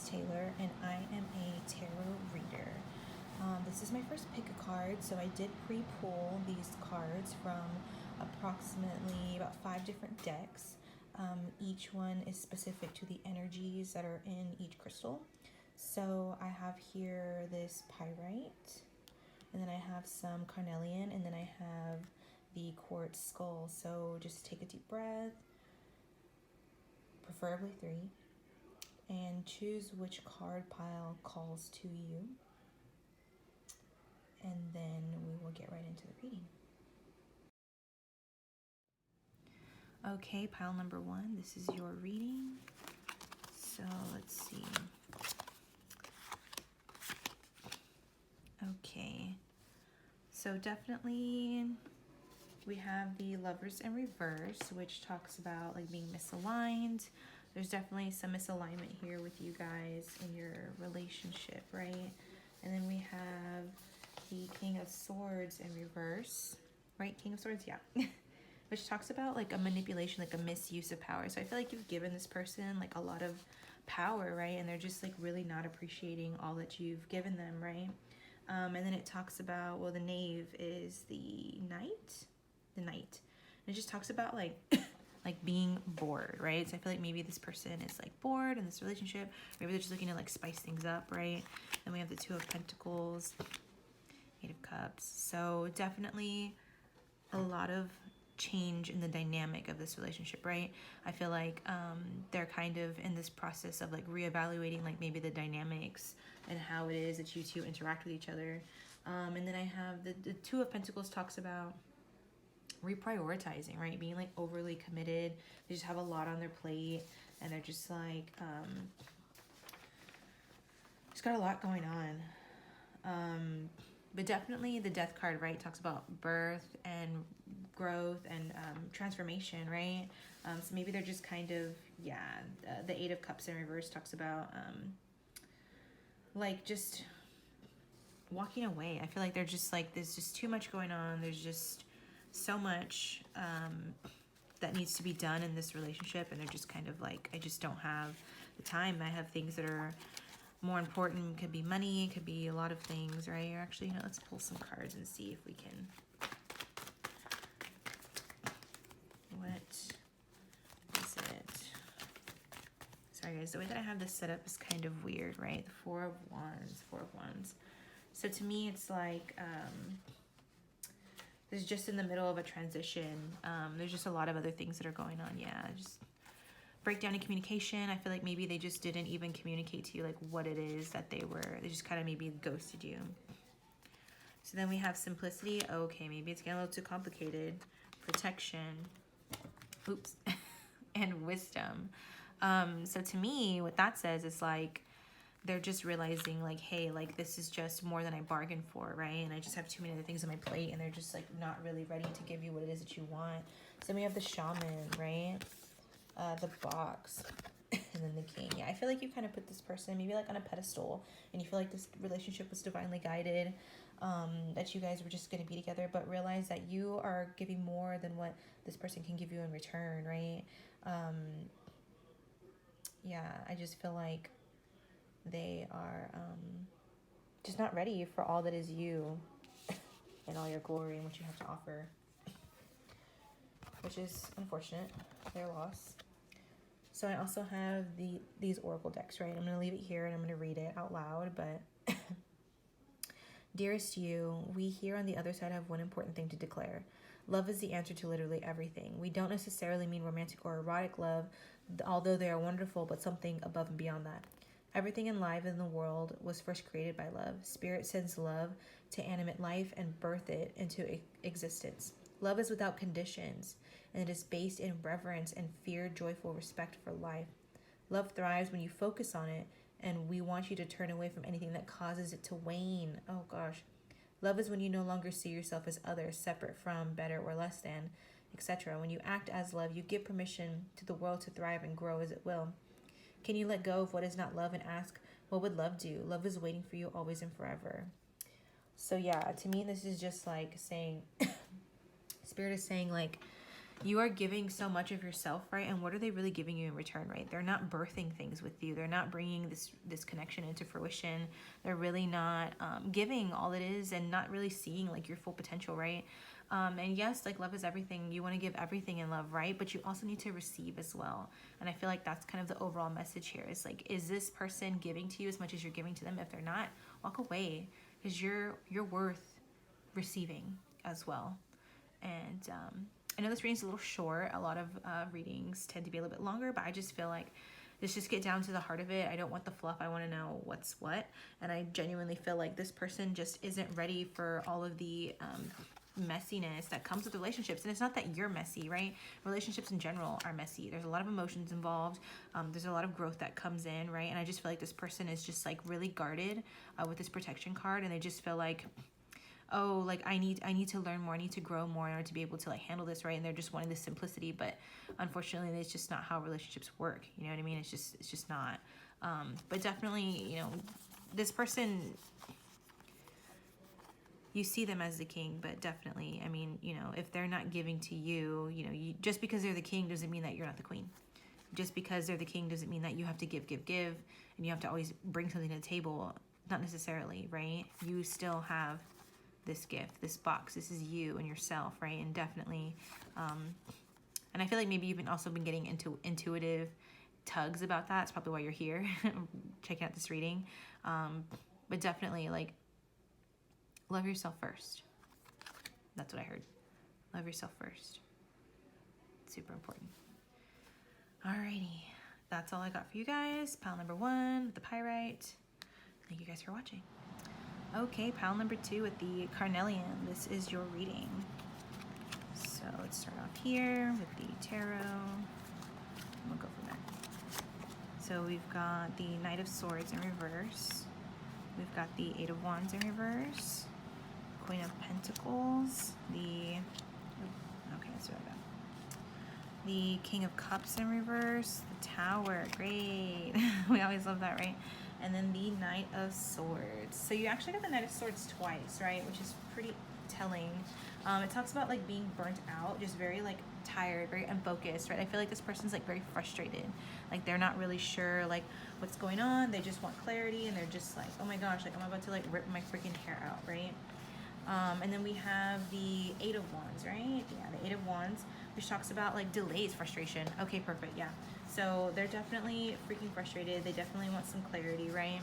is Taylor, and I am a tarot reader. This is my first pick a card, so I did pre-pull these cards from approximately about 5 different decks. Each one is specific to the energies that are in each crystal. So I have here this Pyrite, and then I have some Carnelian, and then I have the Quartz skull. So just take a deep breath, preferably 3, and choose which card pile calls to you, and then we will get right into the reading. Okay, pile number 1, this is your reading. So let's see. Okay, so definitely we have the Lovers in reverse, which talks about like being misaligned. There's definitely some misalignment here with you guys in your relationship, right? And then we have the King of Swords in reverse, right? King of Swords, yeah. Which talks about like a manipulation, like a misuse of power. So I feel like you've given this person like a lot of power, right? And they're just like really not appreciating all that you've given them, right? And then it talks about, well, the Knave is the Knight. And it just talks about like like being bored, right? So I feel like maybe this person is like bored in this relationship. Maybe they're just looking to like spice things up, right? Then we have the Two of Pentacles, Eight of Cups. So definitely a lot of change in the dynamic of this relationship, right? I feel like they're kind of in this process of like reevaluating like maybe the dynamics and how it is that you two interact with each other. And then I have the Two of Pentacles talks about reprioritizing, right? Being like overly committed. They just have a lot on their plate, and they're just like just got a lot going on. But definitely the Death card, right, talks about birth and growth and transformation, right? So maybe they're just kind of, yeah, the Eight of Cups in reverse talks about like just walking away. I feel like they're just like, there's just too much going on. There's just so much that needs to be done in this relationship, and they're just kind of like, I just don't have the time. I have things that are more important. It could be money, it could be a lot of things, right? Or actually, you know, let's pull some cards and see if we can. What is it? Sorry guys, the way that I have this set up is kind of weird, right? The Four of Wands. So to me, it's like there's just in the middle of a transition. There's just a lot of other things that are going on. Yeah, just breakdown in communication. I feel like maybe they just didn't even communicate to you like what it is that they just kind of maybe ghosted you. So then we have simplicity. Okay, maybe it's getting a little too complicated. Protection. Oops. And wisdom. So to me, what that says is like, they're just realizing like, hey, like this is just more than I bargained for, right? And I just have too many other things on my plate, and they're just like not really ready to give you what it is that you want. So we have the Shaman, right? The Box, and then the King. Yeah, I feel like you kind of put this person maybe like on a pedestal, and you feel like this relationship was divinely guided, that you guys were just going to be together, but realize that you are giving more than what this person can give you in return, right? Yeah, I just feel like they are just not ready for all that is you and all your glory and what you have to offer, which is unfortunate, their loss. So I also have these oracle decks, right? I'm going to leave it here and I'm going to read it out loud, but dearest you, we here on the other side have one important thing to declare. Love is the answer to literally everything. We don't necessarily mean romantic or erotic love, although they are wonderful, but something above and beyond that. Everything in life in the world was first created by love. Spirit sends love to animate life and birth it into existence. Love is without conditions, and it is based in reverence and fear, joyful respect for life. Love thrives when you focus on it, and we want you to turn away from anything that causes it to wane. Oh gosh. Love is when you no longer see yourself as other, separate from, better or less than, etc. When you act as love, you give permission to the world to thrive and grow as it will. Can you let go of what is not love and ask, what would love do? Love is waiting for you always and forever. So yeah, to me, this is just like saying, Spirit is saying like, you are giving so much of yourself, right? And what are they really giving you in return, right? They're not birthing things with you. They're not bringing this connection into fruition. They're really not giving all it is and not really seeing like your full potential, right? And yes, like love is everything. You want to give everything in love, right? But you also need to receive as well. And I feel like that's kind of the overall message here is like, is this person giving to you as much as you're giving to them? If they're not, walk away, because you're worth receiving as well. And I know this reading's a little short. A lot of readings tend to be a little bit longer, but I just feel like let's just get down to the heart of it. I don't want the fluff. I want to know what's what. And I genuinely feel like this person just isn't ready for all of the messiness that comes with relationships. And it's not that you're messy, right? Relationships in general are messy. There's a lot of emotions involved. There's a lot of growth that comes in, right? And I just feel like this person is just like really guarded with this protection card, and they just feel like, oh, like I need to learn more, I need to grow more in order to be able to like handle this, right? And they're just wanting this simplicity, but unfortunately it's just not how relationships work. You know what I mean? It's just not. But definitely, you know, this person, you see them as the king, but definitely, I mean, you know, if they're not giving to you, you know, just because they're the king doesn't mean that you're not the queen. Just because they're the king doesn't mean that you have to give, and you have to always bring something to the table. Not necessarily, right? You still have this gift, this box. This is you and yourself, right? And definitely, and I feel like maybe you've also been getting into intuitive tugs about that. It's probably why you're here checking out this reading. But definitely, like, love yourself first. That's what I heard. Love yourself first. Super important. Alrighty, that's all I got for you guys. Pile number 1 with the Pyrite. Thank you guys for watching. Okay, pile number 2 with the Carnelian. This is your reading. So let's start off here with the tarot. We'll go from there. So we've got the Knight of Swords in reverse. We've got the 8 of Wands in reverse. Queen of Pentacles. The King of Cups in reverse. The Tower. Great. We always love that, right? And then the Knight of Swords. So you actually got the Knight of Swords twice, right? Which is pretty telling. It talks about like being burnt out, just very like tired, very unfocused, right? I feel like this person's like very frustrated. Like they're not really sure like what's going on. They just want clarity, and they're just like, oh my gosh, like I'm about to like rip my freaking hair out, right? And then we have the 8 of Wands, right? Yeah, the 8 of Wands, which talks about like delays, frustration. Okay, perfect, yeah. So they're definitely freaking frustrated. They definitely want some clarity, right?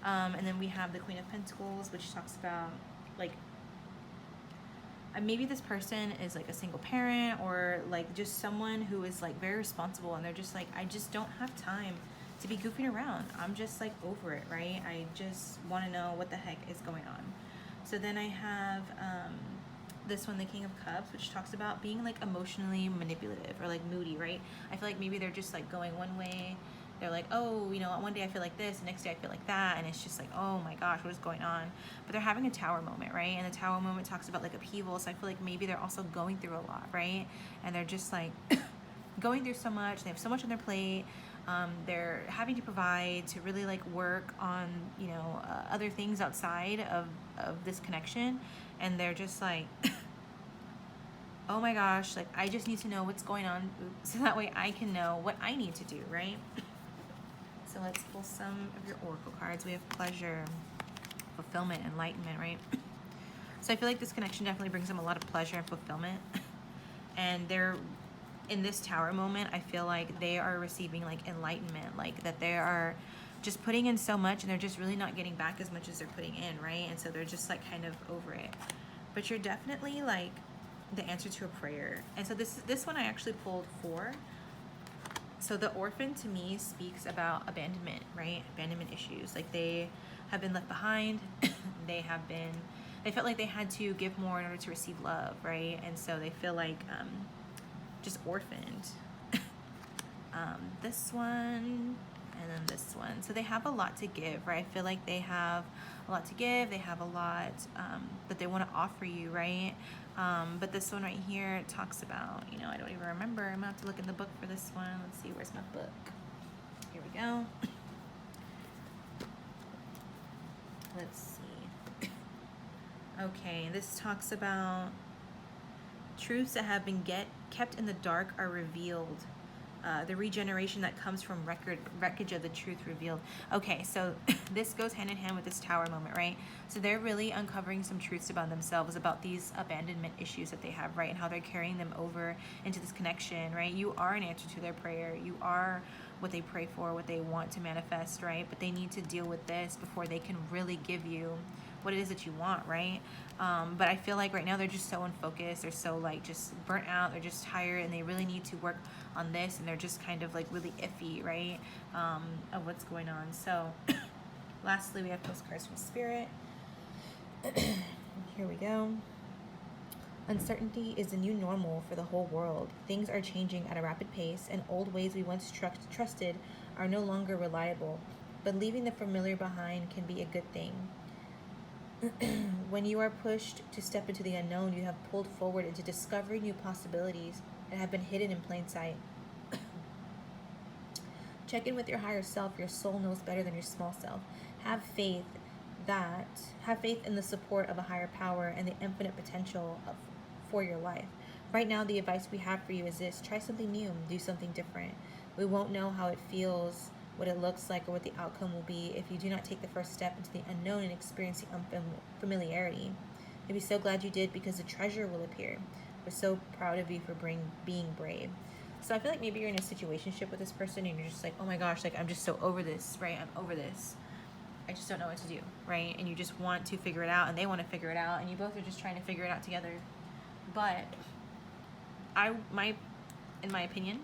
And then we have the Queen of Pentacles, which talks about like maybe this person is like a single parent, or like just someone who is like very responsible, and they're just like, I just don't have time to be goofing around. I'm just like over it, right? I just want to know what the heck is going on. So then I have this one, the King of Cups, which talks about being like emotionally manipulative or like moody, right? I feel like maybe they're just like going one way. They're like, oh, you know, one day I feel like this, the next day I feel like that, and it's just like, oh my gosh, what is going on? But they're having a tower moment, right? And the tower moment talks about like upheaval, so I feel like maybe they're also going through a lot, right? And they're just like going through so much. They have so much on their plate. They're having to provide, to really like work on, you know, other things outside of this connection, and they're just like, oh my gosh, like I just need to know what's going on so that way I can know what I need to do, right? So let's pull some of your oracle cards. We have pleasure, fulfillment, enlightenment, right? So I feel like this connection definitely brings them a lot of pleasure and fulfillment. And they're in this tower moment, I feel like they are receiving like enlightenment, like that they are just putting in so much and they're just really not getting back as much as they're putting in, right? And so they're just like kind of over it. But you're definitely like the answer to a prayer. And so this one I actually pulled 4. So the orphan to me speaks about abandonment, right? Abandonment issues. Like they have been left behind. They felt like they had to give more in order to receive love, right? And so they feel like just orphaned. This one and then this one. So they have a lot to give, right? I feel like they have a lot to give. They have a lot that they want to offer you, right? But this one right here talks about, you know, I don't even remember. I'm gonna have to look in the book for this one. Let's see, where's my book? Here we go. Let's see. Okay, this talks about Truths that have been kept in the dark are revealed. The regeneration that comes from wreckage of the truth revealed. Okay, so this goes hand in hand with this tower moment, right? So they're really uncovering some truths about themselves, about these abandonment issues that they have, right? And how they're carrying them over into this connection, right? You are an answer to their prayer. You are what they pray for, what they want to manifest, right? But they need to deal with this before they can really give you what it is that you want, right? But I feel like right now they're just so unfocused. They're so like just burnt out. They're just tired, and they really need to work on this. And they're just kind of like really iffy, right? Of what's going on. So lastly, we have postcards from Spirit. Here we go. Uncertainty is the new normal for the whole world. Things are changing at a rapid pace, and old ways we once trusted are no longer reliable. But leaving the familiar behind can be a good thing. When you are pushed to step into the unknown, you have pulled forward into discovering new possibilities that have been hidden in plain sight. Check in with your higher self. Your soul knows better than your small self. Have faith in the support of a higher power and the infinite potential for your life. Right now, the advice we have for you is this: try something new, do something different. We won't know how it feels, what it looks like, or what the outcome will be if you do not take the first step into the unknown and experience the unfamiliarity. You'll be so glad you did, because the treasure will appear. We're so proud of you for being brave. So I feel like maybe you're in a situationship with this person and you're just like, oh my gosh, like I'm just so over this, right? I'm over this. I just don't know what to do, right? And you just want to figure it out, and they want to figure it out, and you both are just trying to figure it out together. But in my opinion,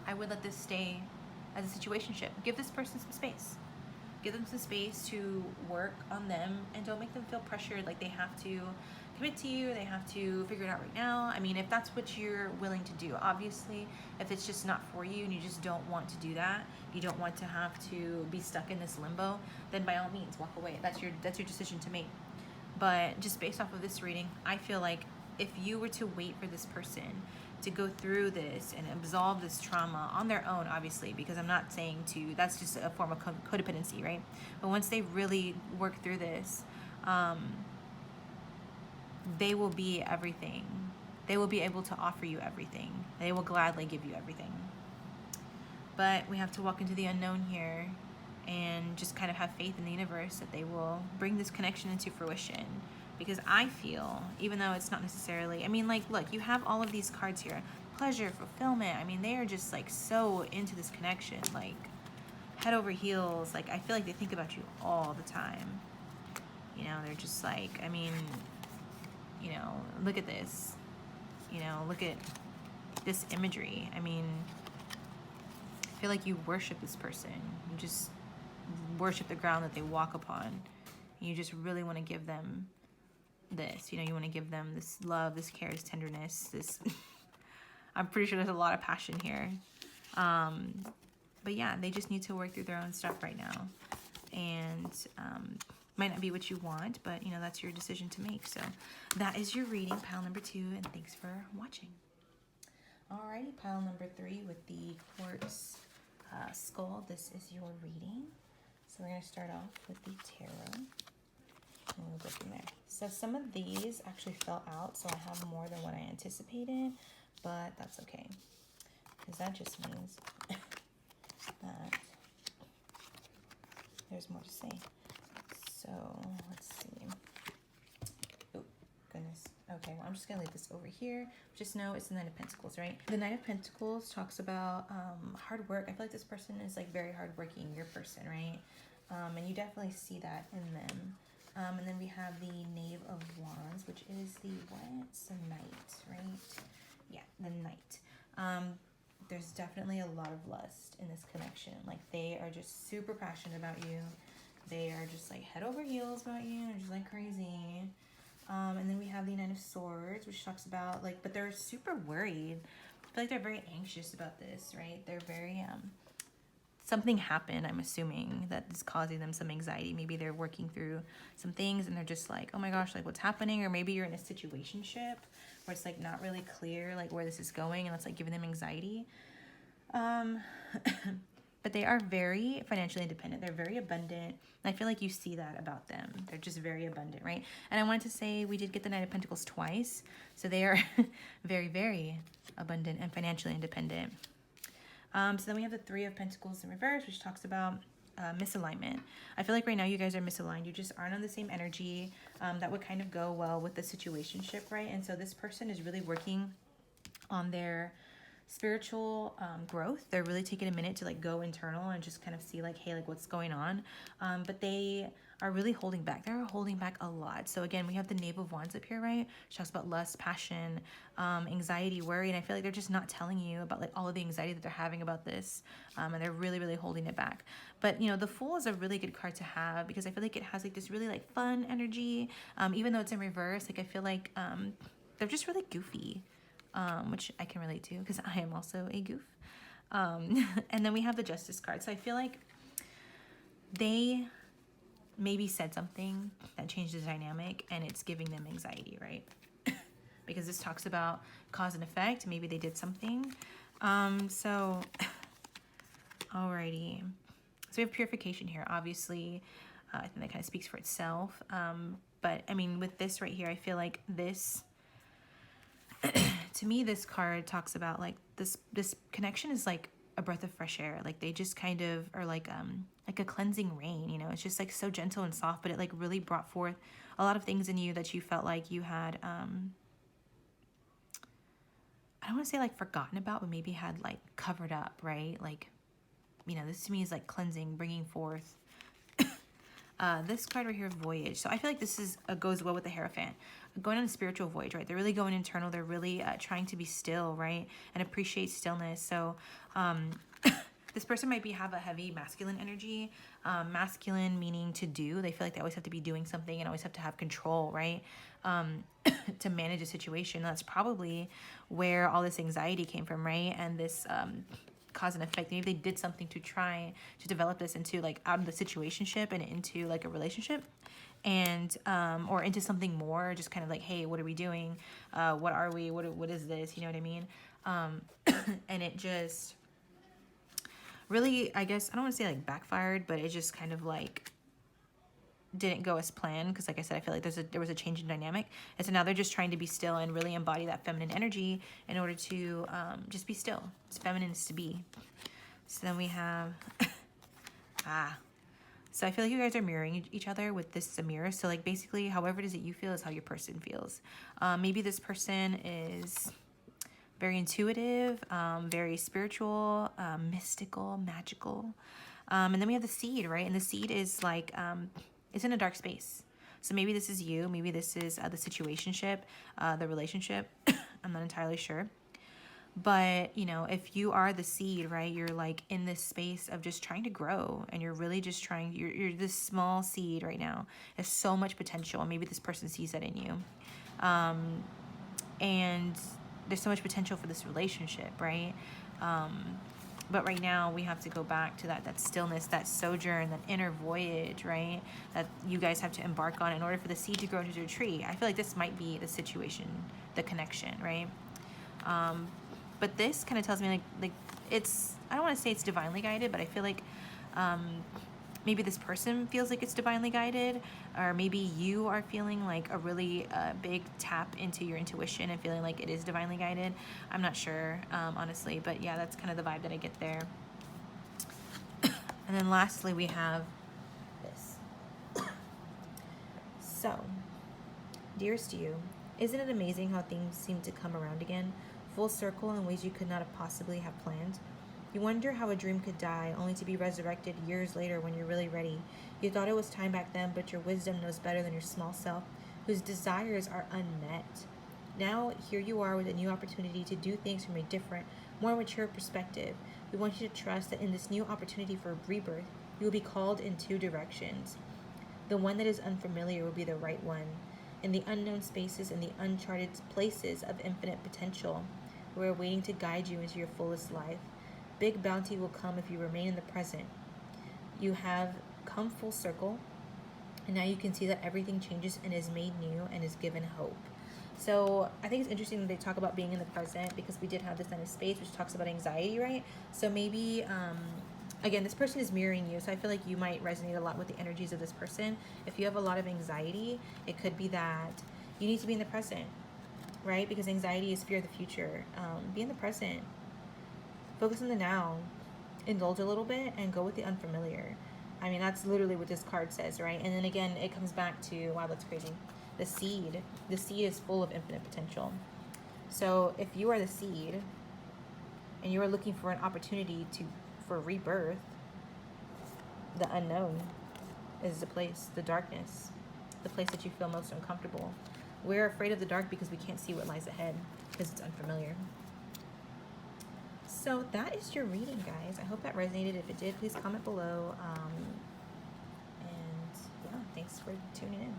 I would let this stay as a situationship. Give this person some space. Give them some space to work on them, and don't make them feel pressured like they have to commit to you, they have to figure it out right now. I mean, if that's what you're willing to do. Obviously, if it's just not for you and you just don't want to do that, you don't want to have to be stuck in this limbo, then by all means walk away. That's your decision to make. But just based off of this reading, I feel like if you were to wait for this person to go through this and absolve this trauma on their own, obviously, because I'm not saying that's just a form of codependency, right? But once they really work through this, they will be everything. They will be able to offer you everything. They will gladly give you everything. But we have to walk into the unknown here and just kind of have faith in the universe that they will bring this connection into fruition. Because I feel, even though it's not necessarily, I mean, like, look, you have all of these cards here. Pleasure, fulfillment. I mean, they are just, like, so into this connection. Like, head over heels. Like, I feel like they think about you all the time. You know, they're just like, I mean, you know, look at this. You know, look at this imagery. I mean, I feel like you worship this person. You just worship the ground that they walk upon. You just really want to give them this, you know, you want to give them this love, this care, this tenderness, this I'm pretty sure there's a lot of passion here, but yeah, they just need to work through their own stuff right now, and might not be what you want, but you know, that's your decision to make. So that is your reading, pile number 2, and thanks for watching. Alrighty, pile number 3 with the quartz skull. This is your reading. So we're going to start off with the tarot, and we'll go from there. So some of these actually fell out, so I have more than what I anticipated, but that's okay, because that just means that there's more to say. So let's see. Oh, goodness. Okay, well, I'm just going to leave this over here. Just know it's the Knight of Pentacles, right? The Knight of Pentacles talks about hard work. I feel like this person is like very hardworking, your person, right? And you definitely see that in them. And then we have the Knave of Wands, which is the what? It's the Knight, right? Yeah, the Knight. There's definitely a lot of lust in this connection. Like, they are just super passionate about you. They are just like head over heels about you. They're just like crazy. And then we have the Knight of Swords, which talks about like, but they're super worried. I feel like they're very anxious about this, right? They're very, something happened, I'm assuming, that is causing them some anxiety. Maybe they're working through some things and they're just like, oh my gosh, like what's happening? Or maybe you're in a situationship where it's like not really clear like where this is going, and it's like giving them anxiety. but they are very financially independent. They're very abundant. And I feel like you see that about them. They're just very abundant, right? And I wanted to say we did get the Knight of Pentacles twice. So they are very, very abundant and financially independent. So then we have the Three of Pentacles in reverse, which talks about misalignment. I feel like right now you guys are misaligned. You just aren't on the same energy. That would kind of go well with the situationship, right? And so this person is really working on their spiritual growth. They're really taking a minute to like go internal and just kind of see like, hey, like what's going on. But they are really holding back. They're holding back a lot. So again, we have the Knave of Wands up here, right? She talks about lust, passion, anxiety, worry. And I feel like they're just not telling you about like all of the anxiety that they're having about this. And they're really, really holding it back. But you know, the Fool is a really good card to have because I feel like it has like this really like fun energy. Even though it's in reverse, like I feel like they're just really goofy. Which I can relate to because I am also a goof. And then we have the Justice card. So I feel like they maybe said something that changed the dynamic and it's giving them anxiety, right? Because this talks about cause and effect. Maybe they did something. So, alrighty. So we have purification here. Obviously, I think that kind of speaks for itself. But I mean, with this right here, I feel like this... to me, this card talks about like this connection is like a breath of fresh air. Like they just kind of are like a cleansing rain, you know. It's just like so gentle and soft, but it like really brought forth a lot of things in you that you felt like you had I don't want to say like forgotten about, but maybe had like covered up, right? Like, you know, this to me is like cleansing, bringing forth. This card right here, Voyage. So I feel like this is goes well with the Hierophant. Going on a spiritual voyage, right? They're really going internal. They're really trying to be still, right? And appreciate stillness. So this person might have a heavy masculine energy. Masculine meaning to do. They feel like they always have to be doing something and always have to have control, right? To manage a situation. That's probably where all this anxiety came from, right? And this... cause and effect. Maybe they did something to try to develop this into like out of the situationship and into like a relationship, and or into something more, just kind of like, hey, what are we doing, what are we, what is this, you know what I mean? And it just really, I guess I don't want to say like backfired, but it just kind of like didn't go as planned, because like I said, I feel like there was a change in dynamic, and so now they're just trying to be still and really embody that feminine energy in order to just be still. It's feminine is to be. So then we have so I feel like you guys are mirroring each other with this mirror. So like basically however it is that you feel is how your person feels. Maybe this person is very intuitive, very spiritual, mystical, magical, and then we have the Seed, right? And the Seed is like it's in a dark space. So maybe this is you. Maybe this is the situationship, the relationship. I'm not entirely sure. But, you know, if you are the Seed, right, you're like in this space of just trying to grow. And you're really just trying, you're this small seed right now. There's so much potential. And maybe this person sees that in you. And there's so much potential for this relationship, right? But right now we have to go back to that stillness, that sojourn, that inner voyage, right? That you guys have to embark on in order for the seed to grow into a tree. I feel like this might be the situation, the connection, right? But this kind of tells me like it's, I don't want to say it's divinely guided, but I feel like maybe this person feels like it's divinely guided, or maybe you are feeling like a really big tap into your intuition and feeling like it is divinely guided. I'm not sure, honestly, but yeah, that's kind of the vibe that I get there. And then lastly, we have this. So, dearest you, isn't it amazing how things seem to come around again, full circle in ways you could not have possibly have planned? You wonder how a dream could die, only to be resurrected years later when you're really ready. You thought it was time back then, but your wisdom knows better than your small self, whose desires are unmet. Now, here you are with a new opportunity to do things from a different, more mature perspective. We want you to trust that in this new opportunity for rebirth, you will be called in two directions. The one that is unfamiliar will be the right one. In the unknown spaces and the uncharted places of infinite potential, we are waiting to guide you into your fullest life. Big bounty will come if you remain in the present. You have come full circle, and now you can see that everything changes and is made new and is given hope. So I think it's interesting that they talk about being in the present, because we did have this Nine of Spades, which talks about anxiety, right? So maybe again, this person is mirroring you, so I feel like you might resonate a lot with the energies of this person. If you have a lot of anxiety, it could be that you need to be in the present, right? Because anxiety is fear of the future. Be in the present. Focus on the now. Indulge a little bit and go with the unfamiliar. I mean, that's literally what this card says, right? And then again, it comes back to, wow, that's crazy. The seed. The seed is full of infinite potential. So if you are the seed and you are looking for an opportunity for rebirth, the unknown is the place, the darkness, the place that you feel most uncomfortable. We're afraid of the dark because we can't see what lies ahead because it's unfamiliar. So that is your reading, guys. I hope that resonated. If it did, please comment below. And yeah, thanks for tuning in.